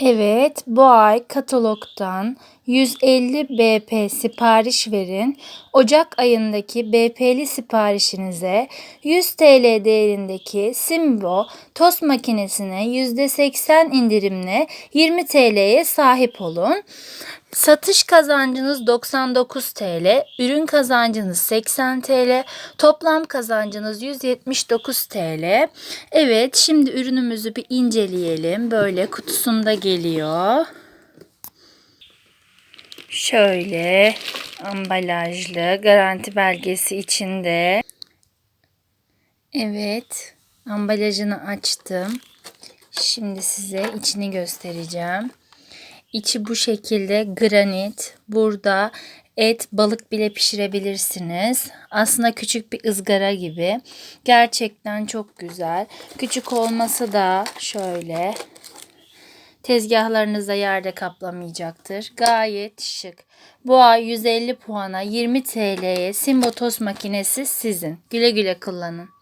Evet, bu ay katalogdan 150 BP sipariş verin. Ocak ayındaki BP'li siparişinize 100 TL değerindeki Simbo tost makinesine %80 indirimle 20 TL'ye sahip olun. Satış kazancınız 99 TL, ürün kazancınız 80 TL, toplam kazancınız 179 TL. Evet, şimdi ürünümüzü bir inceleyelim. Böyle kutusunda geliyor. Şöyle ambalajlı, garanti belgesi içinde. Evet, ambalajını açtım. Şimdi size içini göstereceğim. İçi bu şekilde granit. Burada et, balık bile pişirebilirsiniz. Aslında küçük bir ızgara gibi. Gerçekten çok güzel. Küçük olması da şöyle. Tezgahlarınızda yerde kaplamayacaktır. Gayet şık. Bu ay 150 puana 20 TL'ye Simbo tost makinesi sizin. Güle güle kullanın.